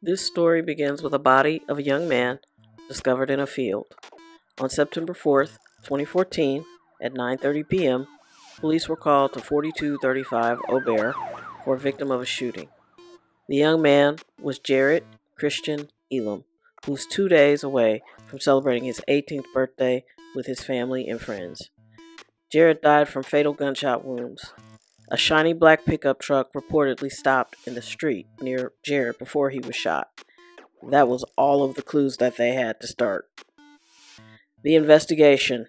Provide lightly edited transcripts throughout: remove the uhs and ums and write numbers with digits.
This story begins with a body of a young man discovered in a field. On September 4th, 2014, at 9:30 p.m., police were called to 4235 Aubert for a victim of a shooting. The young man was Jared Christian Elum, who was 2 days away from celebrating his 18th birthday with his family and friends. Jared died from fatal gunshot wounds. A shiny black pickup truck reportedly stopped in the street near Jared before he was shot. That was all of the clues that they had to start. The investigation.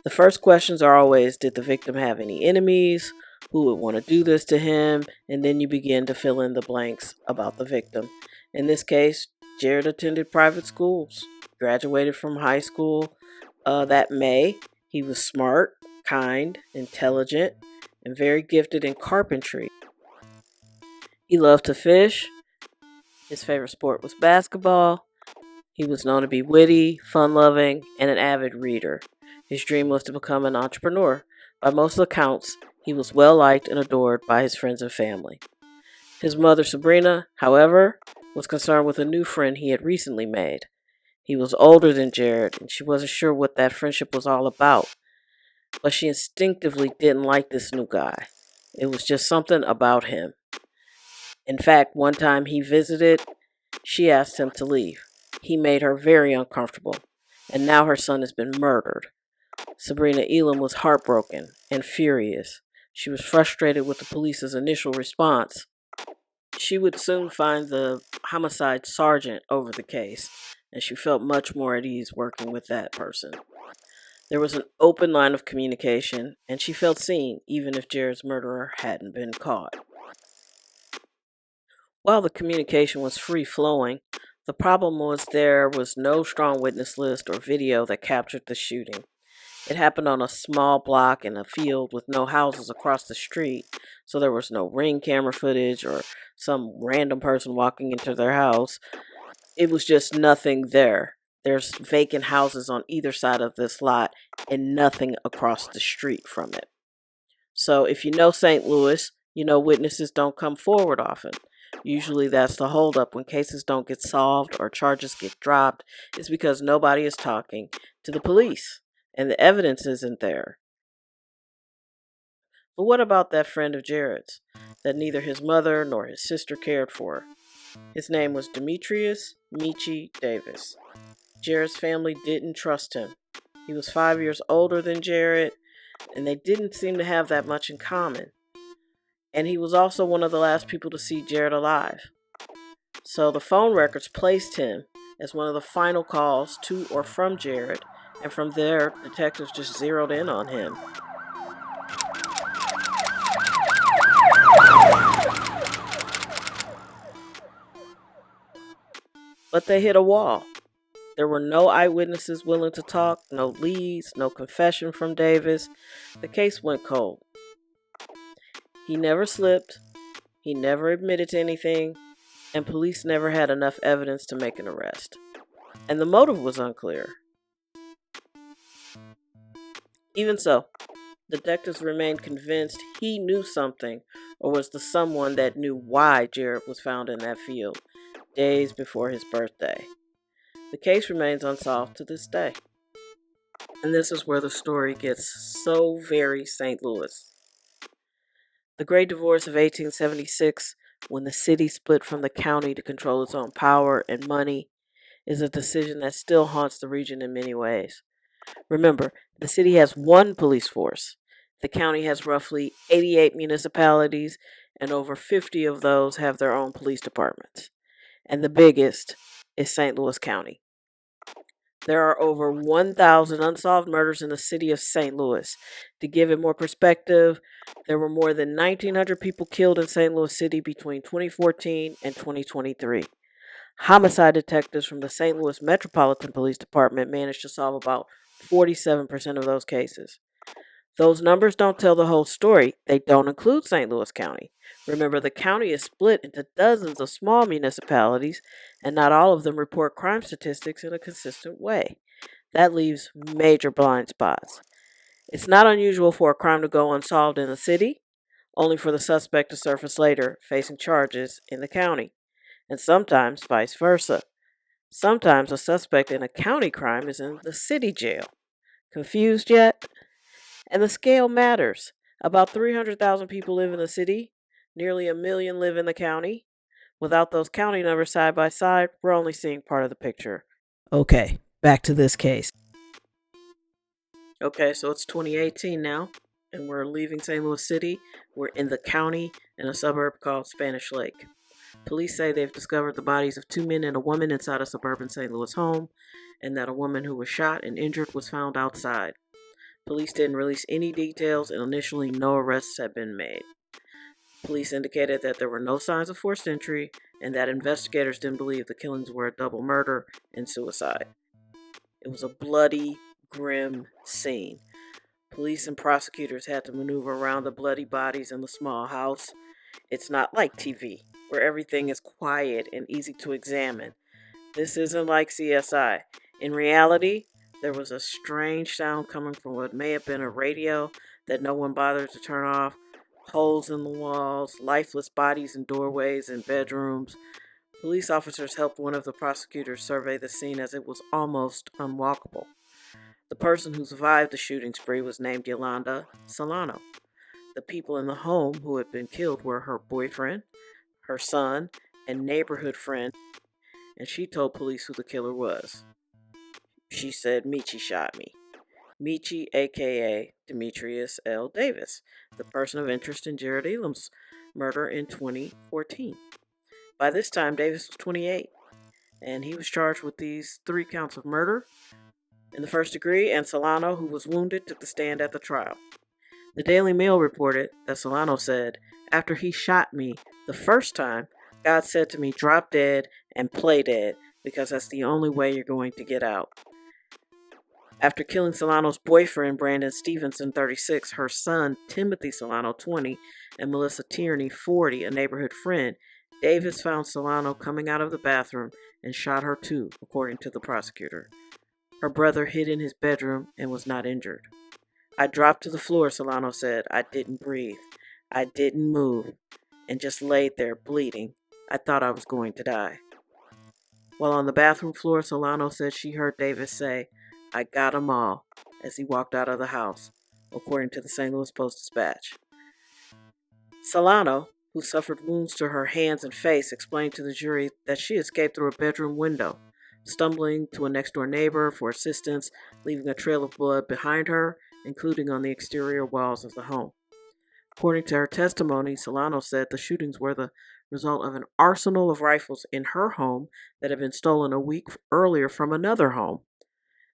The first questions are always, did the victim have any enemies? Who would want to do this to him? And then you begin to fill in the blanks about the victim. In this case, Jared attended private schools, graduated from high school that May. He was smart, kind, intelligent, and very gifted in carpentry. He loved to fish. His favorite sport was basketball. He was known to be witty, fun-loving, and an avid reader. His dream was to become an entrepreneur. By most accounts, he was well-liked and adored by his friends and family. His mother, Sabrina, however, was concerned with a new friend he had recently made. He was older than Jared, and she wasn't sure what that friendship was all about. But she instinctively didn't like this new guy. It was just something about him. In fact, one time he visited, she asked him to leave. He made her very uncomfortable, and now her son has been murdered. Sabrina Elam was heartbroken and furious. She was frustrated with the police's initial response. She would soon find the homicide sergeant over the case, and she felt much more at ease working with that person. There was an open line of communication, and she felt seen, even if Jared's murderer hadn't been caught. While the communication was free flowing, the problem was there was no strong witness list or video that captured the shooting. It happened on a small block in a field with no houses across the street, so there was no ring camera footage or some random person walking into their house. It was just nothing there. There's vacant houses on either side of this lot and nothing across the street from it. So if you know St. Louis, you know witnesses don't come forward often. Usually that's the holdup when cases don't get solved or charges get dropped. It's because nobody is talking to the police and the evidence isn't there. But what about that friend of Jared's that neither his mother nor his sister cared for? His name was Demetrius Meechie Davis. Jared's family didn't trust him. He was 5 years older than Jared, and they didn't seem to have that much in common. And he was also one of the last people to see Jared alive. So the phone records placed him as one of the final calls to or from Jared, and from there, detectives just zeroed in on him. But they hit a wall. There were no eyewitnesses willing to talk, no leads, no confession from Davis. The case went cold. He never slipped, he never admitted to anything, and police never had enough evidence to make an arrest. And the motive was unclear. Even so, detectives remained convinced he knew something, or was the someone that knew why Jared was found in that field days before his birthday. The case remains unsolved to this day. And this is where the story gets so very St. Louis. The Great Divorce of 1876, when the city split from the county to control its own power and money, is a decision that still haunts the region in many ways. Remember, the city has one police force. The county has roughly 88 municipalities, and over 50 of those have their own police departments. And the biggest is St. Louis County. There are over 1,000 unsolved murders in the city of St. Louis. To give it more perspective, there were more than 1,900 people killed in St. Louis City between 2014 and 2023. Homicide detectives from the St. Louis Metropolitan Police Department managed to solve about 47% of those cases. Those numbers don't tell the whole story. They don't include St. Louis County. Remember, the county is split into dozens of small municipalities, and not all of them report crime statistics in a consistent way. That leaves major blind spots. It's not unusual for a crime to go unsolved in the city, only for the suspect to surface later, facing charges in the county. and sometimes vice versa. Sometimes a suspect in a county crime is in the city jail. Confused yet? And the scale matters. About 300,000 people live in the city, nearly a million live in the county. Without those county numbers side by side, we're only seeing part of the picture. Okay, back to this case. Okay, so it's 2018 now, and we're leaving St. Louis City. We're in the county in a suburb called Spanish Lake. Police say they've discovered the bodies of two men and a woman inside a suburban St. Louis home, and that a woman who was shot and injured was found outside. Police didn't release any details, and initially no arrests had been made. Police indicated that there were no signs of forced entry, and that investigators didn't believe the killings were a double murder and suicide. It was a bloody, grim scene. Police and prosecutors had to maneuver around the bloody bodies in the small house. It's not like TV, where everything is quiet and easy to examine. This isn't like CSI. In reality, there was a strange sound coming from what may have been a radio that no one bothered to turn off. Holes in the walls, lifeless bodies in doorways and bedrooms. Police officers helped one of the prosecutors survey the scene as it was almost unwalkable. The person who survived the shooting spree was named Yolanda Solano. The people in the home who had been killed were her boyfriend, her son, and neighborhood friend, and she told police who the killer was. She said Meechie shot me. Meechie, aka Demetrius L. Davis, the person of interest in Jared Elum's murder in 2014. By this time, Davis was 28, and he was charged with these 3 counts of murder in the first degree, and Solano, who was wounded, took the stand at the trial. The Daily Mail reported that Solano said, "After he shot me the first time, God said to me, 'Drop dead and play dead, because that's the only way you're going to get out.'" After killing Solano's boyfriend, Brandon Stephenson, 36, her son, Timothy Solano, 20, and Melissa Tierney, 40, a neighborhood friend, Davis found Solano coming out of the bathroom and shot her too, according to the prosecutor. Her brother hid in his bedroom and was not injured. "I dropped to the floor," Solano said. "I didn't breathe. I didn't move, and just laid there bleeding. I thought I was going to die." While on the bathroom floor, Solano said she heard Davis say, "I got 'em all," as he walked out of the house, according to the St. Louis Post-Dispatch. Solano, who suffered wounds to her hands and face, explained to the jury that she escaped through a bedroom window, stumbling to a next-door neighbor for assistance, leaving a trail of blood behind her, including on the exterior walls of the home. According to her testimony, Solano said the shootings were the result of an arsenal of rifles in her home that had been stolen a week earlier from another home.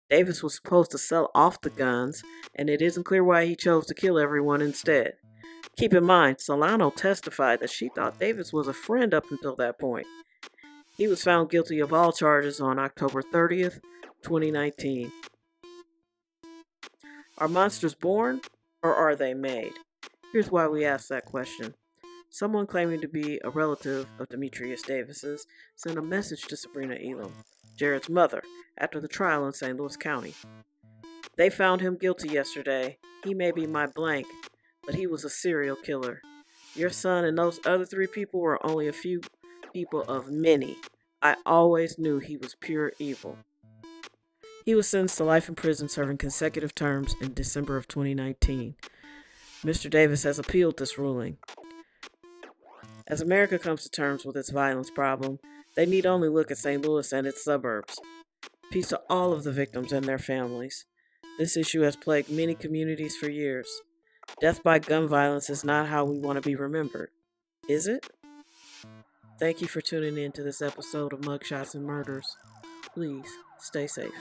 Davis was supposed to sell off the guns, and it isn't clear why he chose to kill everyone instead. Keep in mind, Solano testified that she thought Davis was a friend up until that point. He was found guilty of all charges on October 30th, 2019. Are monsters born, or are they made? Here's why we ask that question. Someone claiming to be a relative of Demetrius Davis's sent a message to Sabrina Elam, Jared's mother, after the trial in St. Louis County. "They found him guilty yesterday. He may be my blank, but he was a serial killer. Your son and those other 3 people were only a few people of many. I always knew he was pure evil." He was sentenced to life in prison, serving consecutive terms in December of 2019. Mr. Davis has appealed this ruling. As America comes to terms with its violence problem, they need only look at St. Louis and its suburbs. Peace to all of the victims and their families. This issue has plagued many communities for years. Death by gun violence is not how we want to be remembered, is it? Thank you for tuning in to this episode of Mugshots and Murders. Please stay safe.